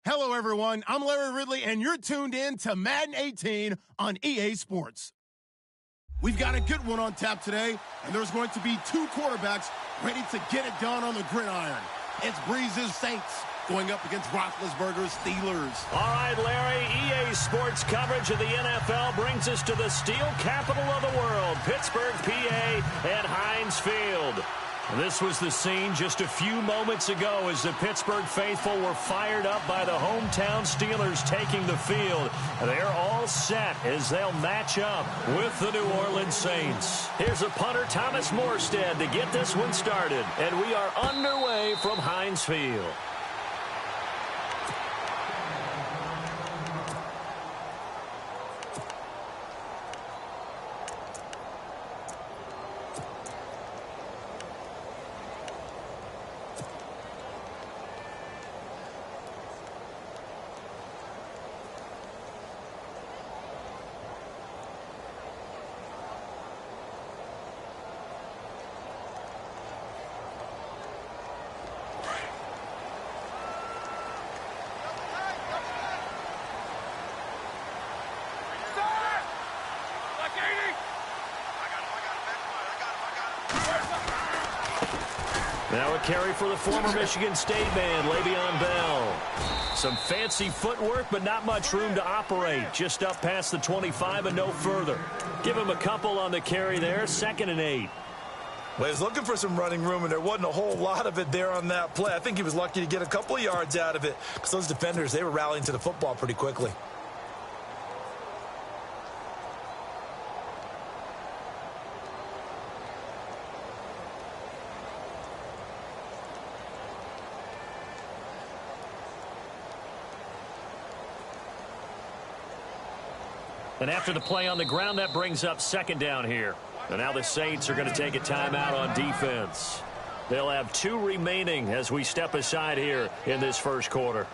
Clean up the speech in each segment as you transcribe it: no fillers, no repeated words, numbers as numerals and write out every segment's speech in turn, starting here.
Hello, everyone. I'm Larry Ridley, and you're tuned in to Madden 18 on EA Sports. We've got a good one on tap today, and there's going to be two quarterbacks ready to get it done on the gridiron. It's Breeze's Saints going up against Roethlisberger's Steelers. All right, Larry, EA Sports coverage of the NFL brings us to the steel capital of the world, Pittsburgh, PA, at Heinz Field. This was the scene just a few moments ago as the Pittsburgh faithful were fired up by the hometown Steelers taking the field. They're all set as they'll match up with the New Orleans Saints. Here's a punter, Thomas Morstead, to get this one started. And we are underway from Heinz Field. Now a carry for the former Michigan State man, Le'Veon Bell. Some fancy footwork, but not much room to operate. Just up past the 25 and no further. Give him a couple on the carry there, 2nd and 8. Well, he was looking for some running room, and there wasn't a whole lot of it there on that play. I think he was lucky to get a couple of yards out of it because those defenders, they were rallying to the football pretty quickly. And after the play on the ground, that brings up 2nd down here. And now the Saints are going to take a timeout on defense. They'll have 2 remaining as we step aside here in this first quarter.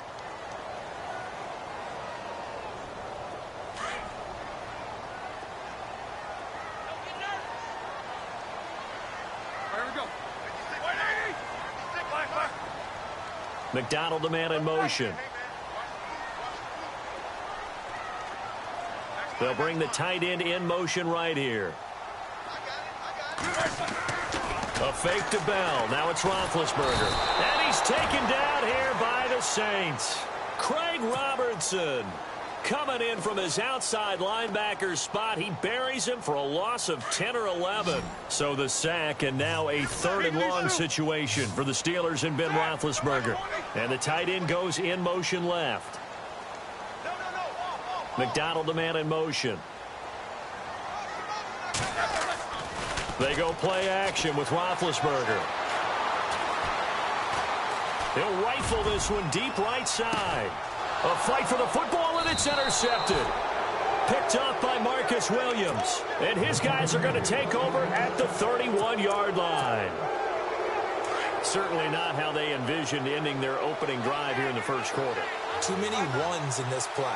McDonald, the man in motion. They'll bring the tight end in motion right here. A fake to Bell. Now it's Roethlisberger. And he's taken down here by the Saints. Craig Robertson coming in from his outside linebacker spot. He buries him for a loss of 10 or 11. So the sack, and now a 3rd and long situation for the Steelers and Ben Roethlisberger. And the tight end goes in motion left. McDonald, the man in motion. They go play action with Roethlisberger. He'll rifle this one deep right side. A fight for the football, and it's intercepted. Picked off by Marcus Williams. And his guys are going to take over at the 31-yard line. Certainly not how they envisioned ending their opening drive here in the first quarter. Too many ones in this play.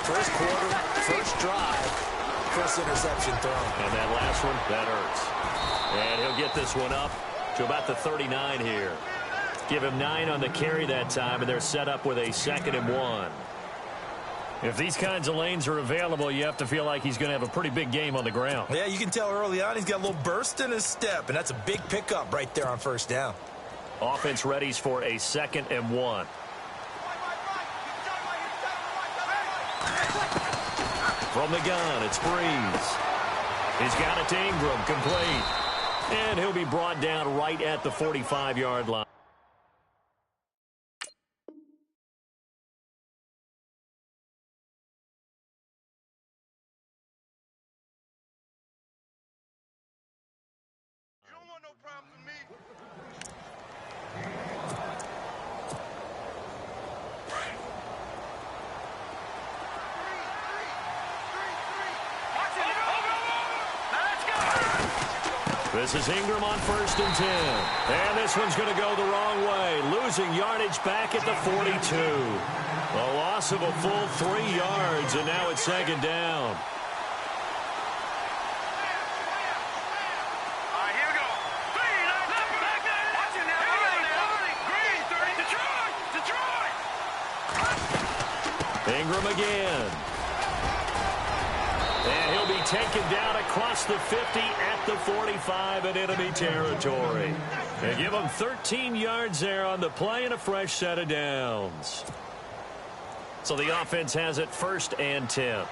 First quarter, first drive, first interception thrown. And that last one, that hurts. And he'll get this one up to about the 39 here. Give him 9 on the carry that time, and they're set up with a 2nd and 1. If these kinds of lanes are available, you have to feel like he's going to have a pretty big game on the ground. Yeah, you can tell early on he's got a little burst in his step, and that's a big pickup right there on first down. Offense readies for a 2nd and 1. From the gun, it's Breeze. He's got it to Ingram, complete. And he'll be brought down right at the 45-yard line. You don't want no problems with me. This is Ingram on 1st and 10. And this one's going to go the wrong way. Losing yardage back at the 42. A loss of a full 3 yards, and now it's 2nd down. Ingram again. And he'll be taken down across the 50 at the 45 in enemy territory. They give him 13 yards there on the play and a fresh set of downs. So the offense has it 1st and 10.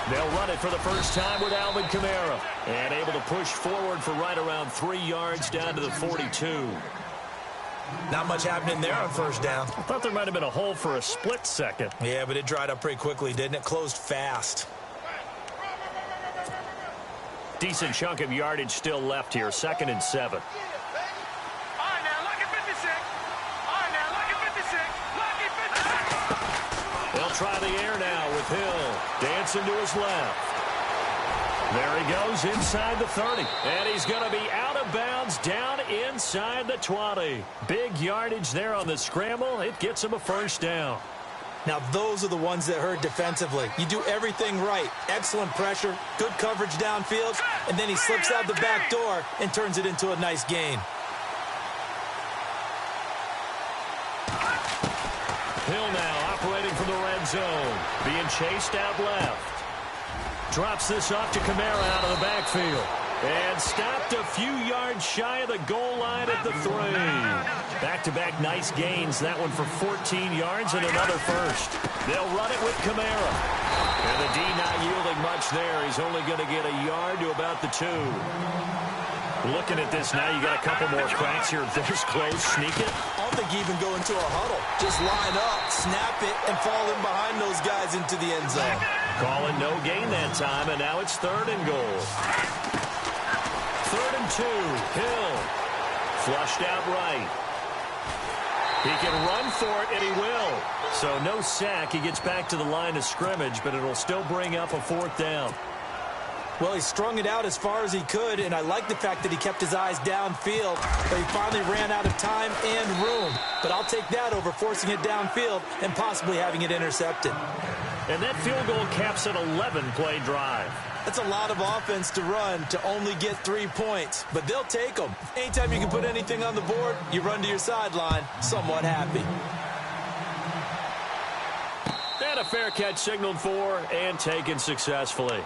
They'll run it for the first time with Alvin Kamara. And able to push forward for right around 3 yards down to the 42. Not much happening there on 1st down. I thought there might have been a hole for a split second. Yeah, but it dried up pretty quickly, didn't it? Closed fast. Decent chunk of yardage still left here. 2nd and 7. They'll try the air now with Hill. Dancing to his left. There he goes inside the 30. And he's going to be out of bounds down inside the 20. Big yardage there on the scramble. It gets him a 1st down. Now, those are the ones that hurt defensively. You do everything right. Excellent pressure, good coverage downfield, and then he slips out the back door and turns it into a nice gain. Hill now operating from the red zone. Being chased out left. Drops this off to Kamara out of the backfield. And stopped a few yards shy of the goal line at the 3. Back-to-back nice gains. That one for 14 yards and another 1st. They'll run it with Kamara. And the D not yielding much there. He's only going to get a yard to about the 2. Looking at this now, you got a couple more cracks here. This close, sneak it. I don't think you even go into a huddle. Just line up, snap it, and fall in behind those guys into the end zone. Calling no gain that time, and now it's 3rd and goal. 3rd and 2. Hill. Flushed out right. He can run for it, and he will. So no sack. He gets back to the line of scrimmage, but it'll still bring up a 4th down. Well, he strung it out as far as he could, and I like the fact that he kept his eyes downfield, but he finally ran out of time and room. But I'll take that over forcing it downfield and possibly having it intercepted. And that field goal caps an 11-play drive. That's a lot of offense to run to only get 3 points, but they'll take them. Anytime you can put anything on the board, you run to your sideline somewhat happy. And a fair catch signaled for and taken successfully.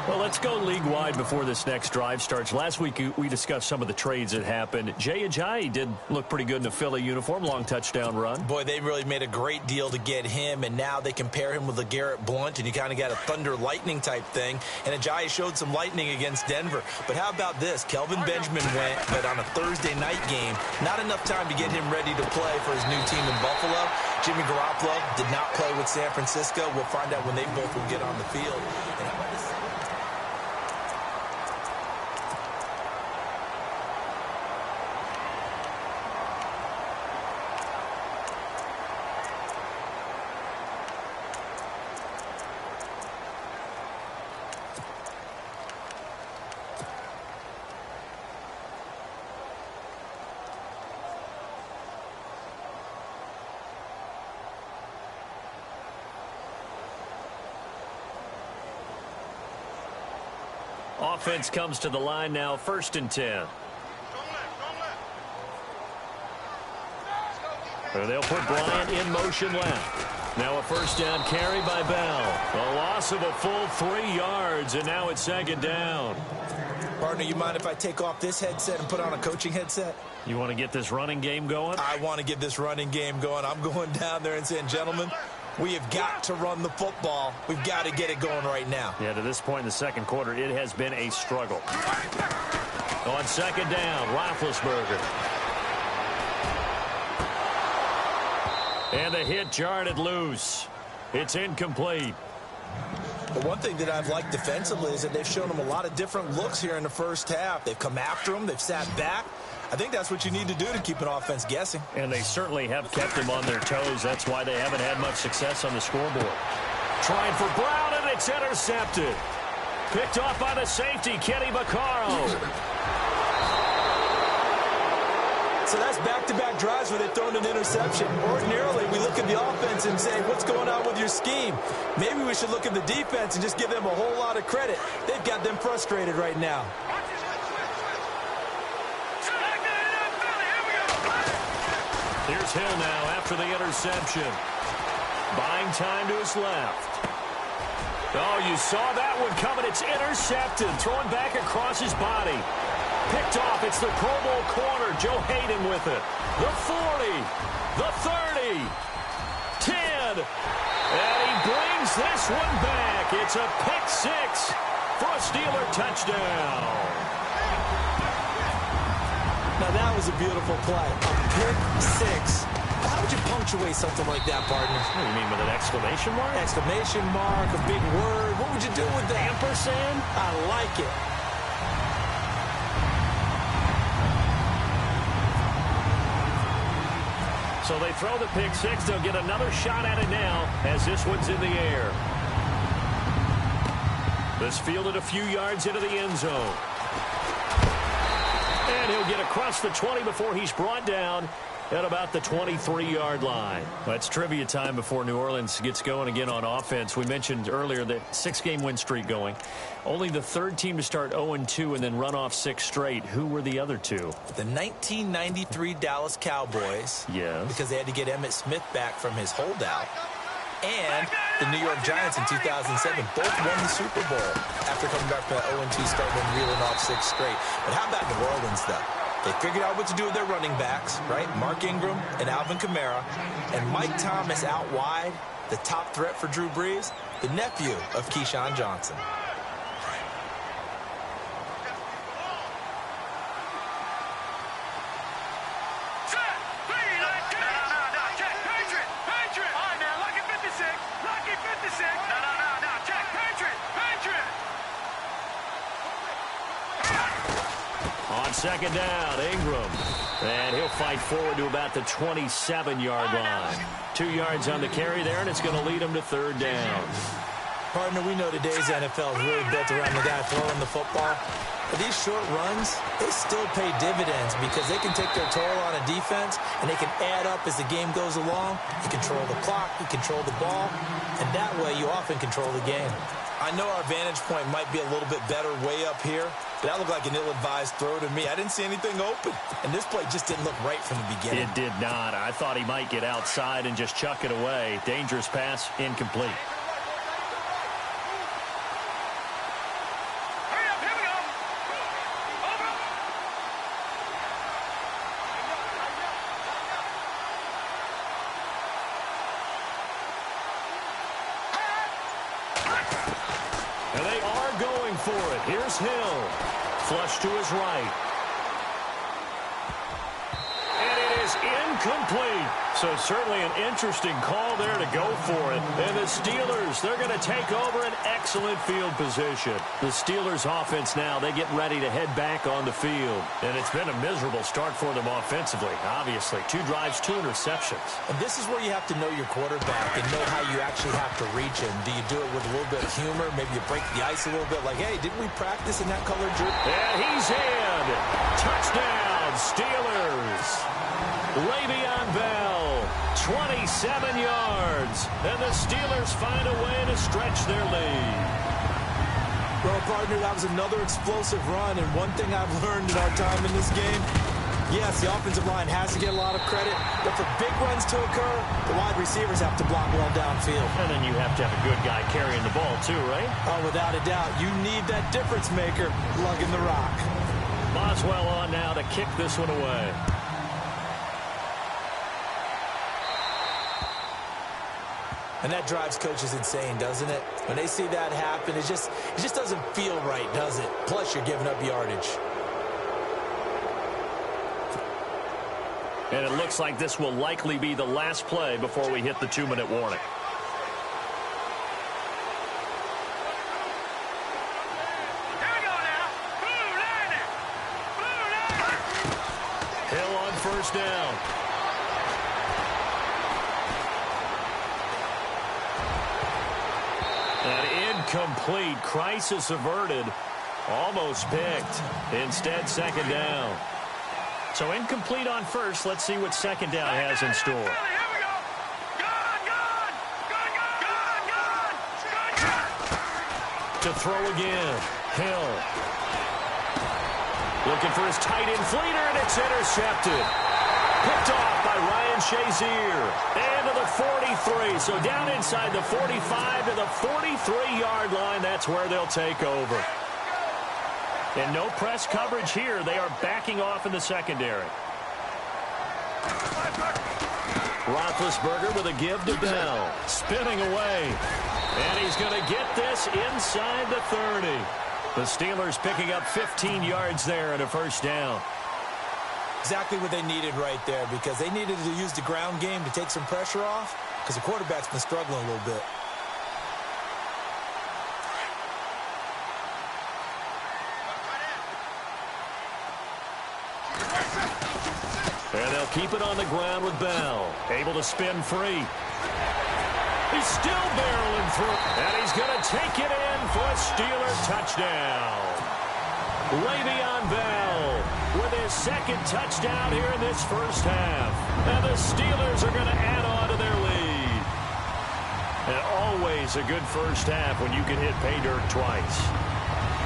Well, let's go league-wide before this next drive starts. Last week, we discussed some of the trades that happened. Jay Ajayi did look pretty good in a Philly uniform, long touchdown run. Boy, they really made a great deal to get him, and now they compare him with LeGarrette Blount, and you kind of got a thunder-lightning type thing. And Ajayi showed some lightning against Denver. But how about this? Kelvin Benjamin went, but on a Thursday night game, not enough time to get him ready to play for his new team in Buffalo. Jimmy Garoppolo did not play with San Francisco. We'll find out when they both will get on the field. And how about this? Offense comes to the line now, 1st and 10. And they'll put Bryant in motion left. Now a 1st down carry by Bell. A loss of a full 3 yards, and now it's 2nd down. Partner, you mind if I take off this headset and put on a coaching headset? You want to get this running game going? I want to get this running game going. I'm going down there and saying, gentlemen, we have got to run the football. We've got to get it going right now. Yeah, to this point in the 2nd quarter, it has been a struggle. On 2nd down, Roethlisberger. And the hit jarred it loose. It's incomplete. The one thing that I've liked defensively is that they've shown him a lot of different looks here in the 1st half. They've come after him. They've sat back. I think that's what you need to do to keep an offense guessing. And they certainly have kept them on their toes. That's why they haven't had much success on the scoreboard. Trying for Brown, and it's intercepted. Picked off by the safety, Kenny Vaccaro. So that's back-to-back drives where they've thrown an interception. Ordinarily, we look at the offense and say, what's going on with your scheme? Maybe we should look at the defense and just give them a whole lot of credit. They've got them frustrated right now. Here's Hill now after the interception. Buying time to his left. Oh, you saw that one coming. It's intercepted. Throwing back across his body. Picked off. It's the Pro Bowl corner. Joe Hayden with it. The 40. The 30. 10. And he brings this one back. It's a pick six for a Steeler touchdown. Now, that was a beautiful play. A pick six. How would you punctuate something like that, partner? What do you mean, with an exclamation mark? Exclamation mark, a big word. What would you do with that? Ampersand? I like it. So they throw the pick six. They'll get another shot at it now as this one's in the air. This fielded a few yards into the end zone. And he'll get across the 20 before he's brought down at about the 23-yard line. That's trivia time before New Orleans gets going again on offense. We mentioned earlier the 6-game win streak going. Only the third team to start 0-2 and then run off 6 straight. Who were the other two? The 1993 Dallas Cowboys. Yes. Because they had to get Emmitt Smith back from his holdout. And the New York Giants in 2007 both won the Super Bowl after coming back from that 0-2 start and reeling off 6 straight. But how about New Orleans, though? They figured out what to do with their running backs, right? Mark Ingram and Alvin Kamara. And Mike Thomas out wide, the top threat for Drew Brees, the nephew of Keyshawn Johnson. On second down, Ingram. And he'll fight forward to about the 27-yard line. 2 yards on the carry there, and it's going to lead him to third down. Partner, we know today's NFL is really built around the guy throwing the football. But these short runs, they still pay dividends because they can take their toll on a defense, and they can add up as the game goes along. You control the clock, you control the ball, and that way you often control the game. I know our vantage point might be a little bit better way up here, but that looked like an ill-advised throw to me. I didn't see anything open, and this play just didn't look right from the beginning. It did not. I thought he might get outside and just chuck it away. Dangerous pass, incomplete. And they are going for it. Here's Hill. Flush to his right. And it is incomplete. So certainly an interesting call there to go for it. And the Steelers, they're going to take over an excellent field position. The Steelers offense now, they get ready to head back on the field. And it's been a miserable start for them offensively, obviously. 2 drives, 2 interceptions. And this is where you have to know your quarterback and know how you actually have to reach him. Do you do it with a little bit of humor? Maybe you break the ice a little bit like, hey, didn't we practice in that colored jersey? And he's in. Touchdown, Steelers. Le'Veon Bell, 27 yards. And the Steelers find a way to stretch their lead. Well, partner, that was another explosive run. And one thing I've learned in our time in this game, yes, the offensive line has to get a lot of credit. But for big runs to occur, the wide receivers have to block well downfield. And then you have to have a good guy carrying the ball too, right? Oh, without a doubt. You need that difference maker lugging the rock. Boswell on now to kick this one away. And that drives coaches insane, doesn't it? When they see that happen, it just doesn't feel right, does it? Plus, you're giving up yardage. And it looks like this will likely be the last play before we hit the 2-minute warning. Here we go now. Blue line. Blue line. Hill on first down. An incomplete. Crisis averted. Almost picked. Instead, second down. So incomplete on first. Let's see what second down has in store. Here we go. Gone. To throw again. Hill. Looking for his tight end fleeter, and it's intercepted. Picked off by Ryan Shazier. And to the 43. So down inside the 45 to the 43-yard line. That's where they'll take over. And no press coverage here. They are backing off in the secondary. Roethlisberger with a give to Bell. Spinning away. And he's going to get this inside the 30. The Steelers picking up 15 yards there and a first down. Exactly what they needed right there, because they needed to use the ground game to take some pressure off, because the quarterback's been struggling a little bit. And they'll keep it on the ground with Bell. Able to spin free. He's still barreling through. And he's going to take it in for a Steeler touchdown. Le'Veon Bell with his second touchdown here in this first half. And the Steelers are going to add on to their lead. And always a good first half when you can hit pay dirt twice.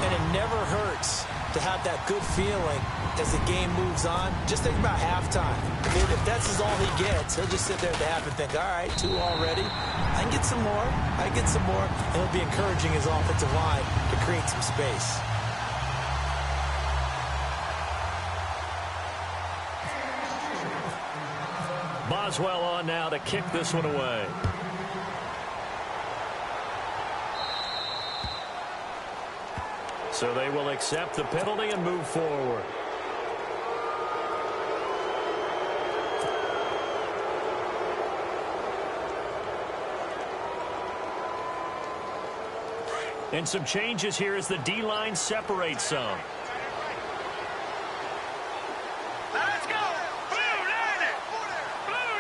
And it never hurts to have that good feeling as the game moves on. Just think about halftime. If that's all he gets, he'll just sit there at the half and think, all right, 2 already. I can get some more. I can get some more. And he'll be encouraging his offensive line to create some space. Boswell on now to kick this one away. So they will accept the penalty and move forward. And some changes here as the D-line separates some. Let's go. Blue 90. Blue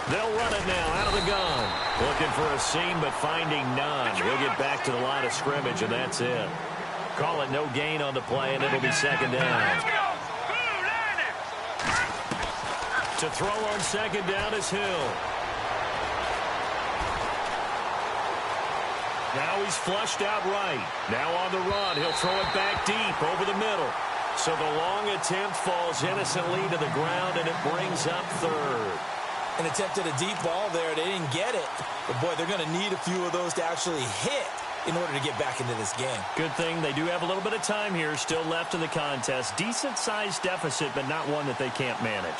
90. They'll run it now out of the gun. Looking for a seam, but finding none. He'll get back to the line of scrimmage, and that's it. Call it no gain on the play, and it'll be second down. Let's go. Blue 90. To throw on second down is Hill. Now he's flushed out right. Now on the run, he'll throw it back deep over the middle. So the long attempt falls innocently to the ground, and it brings up third. An attempt at a deep ball there. They didn't get it. But, boy, they're going to need a few of those to actually hit in order to get back into this game. Good thing they do have a little bit of time here still left in the contest. Decent-sized deficit, but not one that they can't manage.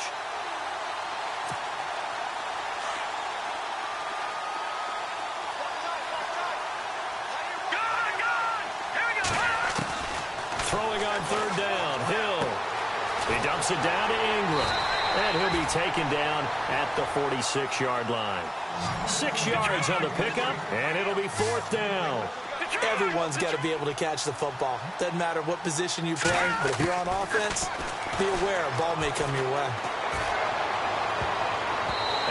Throwing on third down, Hill. He dumps it down to Ingram. And he'll be taken down at the 46-yard line. 6 yards on the pickup, and it'll be fourth down. Everyone's got to be able to catch the football. Doesn't matter what position you play, but if you're on offense, be aware a ball may come your way.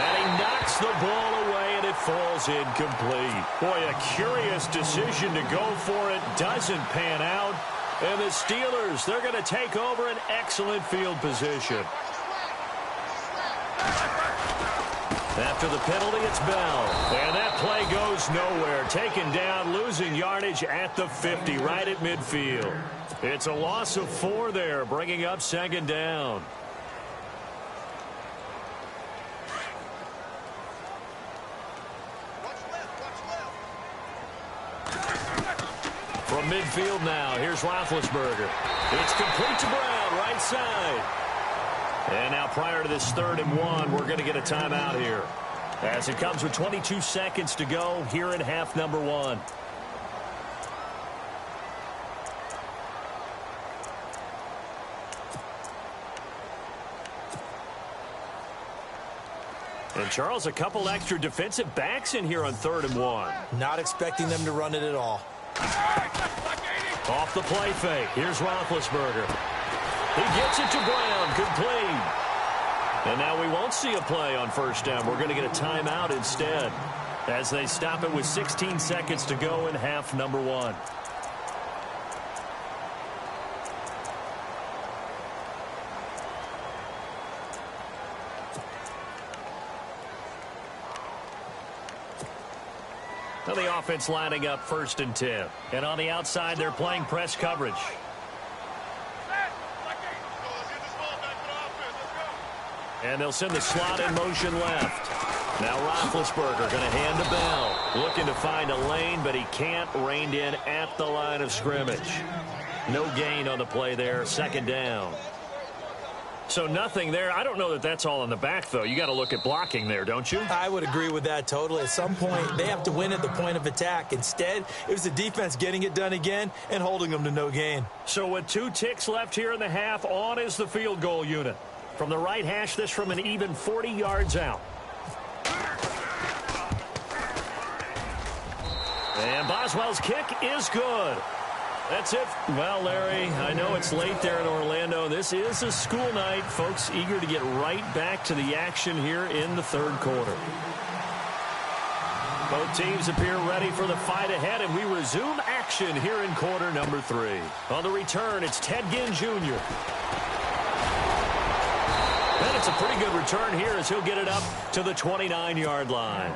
And he knocks the ball away, and it falls incomplete. Boy, a curious decision to go for it. Doesn't pan out. And the Steelers, they're going to take over an excellent field position. After the penalty, it's Bell. And that play goes nowhere. Taken down, losing yardage at the 50, right at midfield. It's a loss of 4 there, bringing up second down. From midfield now, here's Roethlisberger. It's complete to Brown, right side. And now prior to this 3rd and 1, we're going to get a timeout here. As it comes with 22 seconds to go here in half number 1. And Charles, a couple extra defensive backs in here on 3rd and 1. Not expecting them to run it at all. Off the play fake. Here's Roethlisberger. He gets it to Brown, complete. And now we won't see a play on first down. We're going to get a timeout instead as they stop it with 16 seconds to go in half number 1. Now the offense lining up 1st and 10. And on the outside, they're playing press coverage. And they'll send the slot in motion left. Now Roethlisberger going to hand to Bell. Looking to find a lane, but he can't. Reined in at the line of scrimmage. No gain on the play there. 2nd down. So nothing there. I don't know that that's all in the back, though. You got to look at blocking there, don't you? I would agree with that totally. At some point, they have to win at the point of attack. Instead, it was the defense getting it done again and holding them to no gain. So with 2 ticks left here in the half, on is the field goal unit. From the right hash, this from an even 40 yards out. And Boswell's kick is good. That's it. Well, Larry, I know it's late there in Orlando. This is a school night. Folks eager to get right back to the action here in the 3rd quarter. Both teams appear ready for the fight ahead, and we resume action here in quarter number 3. On the return, it's Ted Ginn Jr. And it's a pretty good return here as he'll get it up to the 29-yard line.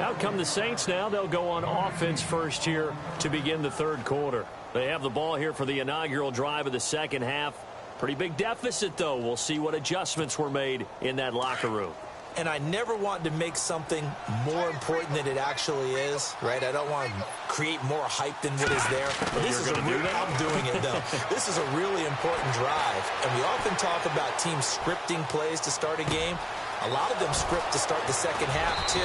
Out come the Saints now. They'll go on offense first here to begin the 3rd quarter. They have the ball here for the inaugural drive of the 2nd half. Pretty big deficit, though. We'll see what adjustments were made in that locker room. And I never want to make something more important than it actually is, right? I don't want to create more hype than what is there. But this is I'm doing it, though. This is a really important drive. And we often talk about teams scripting plays to start a game. A lot of them script to start the 2nd half, too.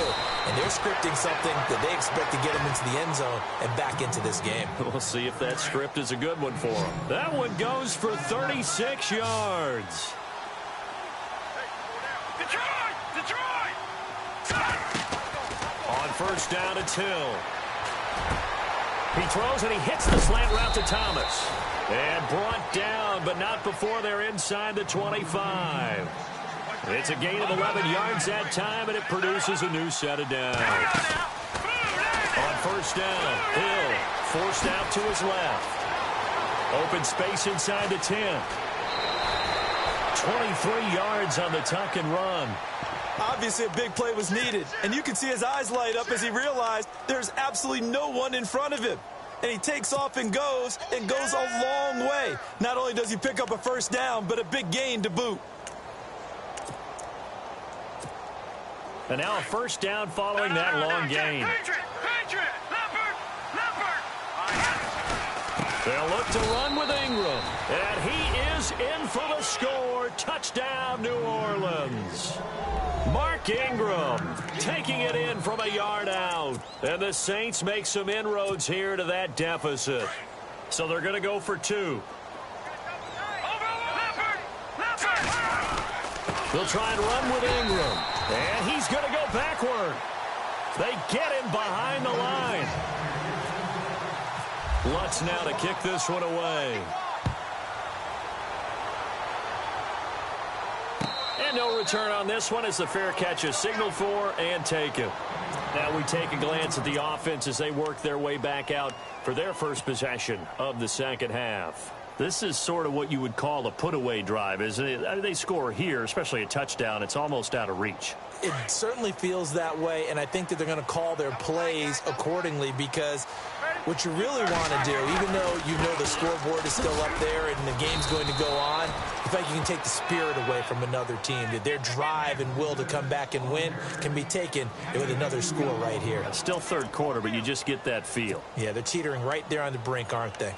And they're scripting something that they expect to get them into the end zone and back into this game. We'll see if that script is a good one for them. That one goes for 36 yards. Detroit! On 1st down, it's Hill. He throws and he hits the slant route to Thomas. And brought down, but not before they're inside the 25. It's a gain of 11 yards that time, and it produces a new set of downs. On 1st down, Hill forced out to his left. Open space inside the 10. 23 yards on the tuck and run. Obviously, a big play was needed, and you can see his eyes light up as he realized there's absolutely no one in front of him. And he takes off and goes a long way. Not only does he pick up a 1st down, but a big gain to boot. And now a 1st down following that long gain. They'll look to run with Ingram. And he is in for the score. Touchdown, New Orleans. Mark Ingram taking it in from a yard out. And the Saints make some inroads here to that deficit. So they're going to go for 2. They'll try and run with Ingram. And he's going to go backward. They get him behind the line. Lutz now to kick this one away. And no return on this one as the fair catch is signaled for and taken. Now we take a glance at the offense as they work their way back out for their first possession of the 2nd half. This is sort of what you would call a put-away drive, isn't it? They score here, especially a touchdown. It's almost out of reach. It certainly feels that way, and I think that they're going to call their plays accordingly because what you really want to do, even though you know the scoreboard is still up there and the game's going to go on, I think you can take the spirit away from another team. That their drive and will to come back and win can be taken with another score right here. It's still 3rd quarter, but you just get that feel. Yeah, they're teetering right there on the brink, aren't they?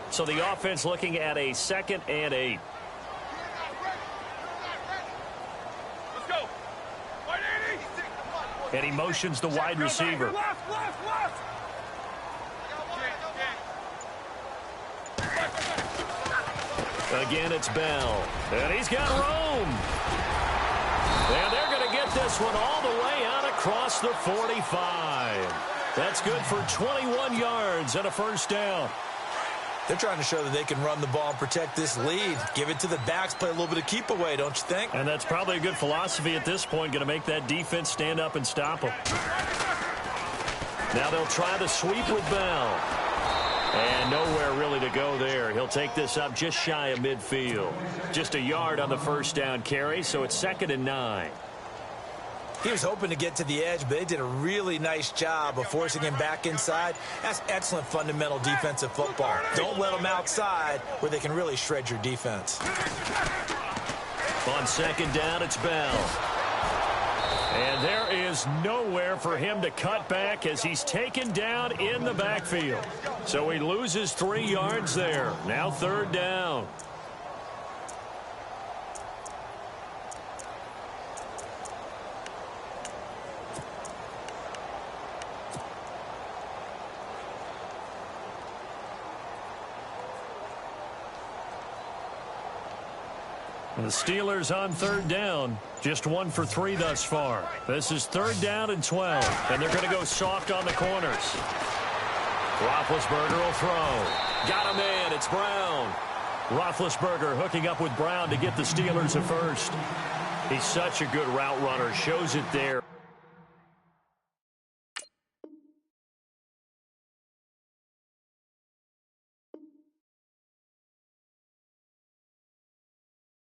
So the offense looking at a 2nd and 8. Let's go. And he motions the wide receiver. Left. Again, it's Bell. And he's got room. And they're going to get this one all the way out across the 45. That's good for 21 yards and a 1st down. They're trying to show that they can run the ball and protect this lead. Give it to the backs, play a little bit of keep away, don't you think? And that's probably a good philosophy at this point, going to make that defense stand up and stop them. Now they'll try the sweep with Bell. And nowhere really to go there. He'll take this up just shy of midfield. Just a yard on the first down carry, so it's 2nd and 9. He was hoping to get to the edge, but they did a really nice job of forcing him back inside. That's excellent fundamental defensive football. Don't let them outside where they can really shred your defense. On 2nd down, it's Bell. And there is nowhere for him to cut back as he's taken down in the backfield. So he loses 3 yards there. Now 3rd down. The Steelers on 3rd down. Just 1 for 3 thus far. This is 3rd down and 12. And they're going to go soft on the corners. Roethlisberger will throw. Got him in. It's Brown. Roethlisberger hooking up with Brown to get the Steelers a first. He's such a good route runner. Shows it there.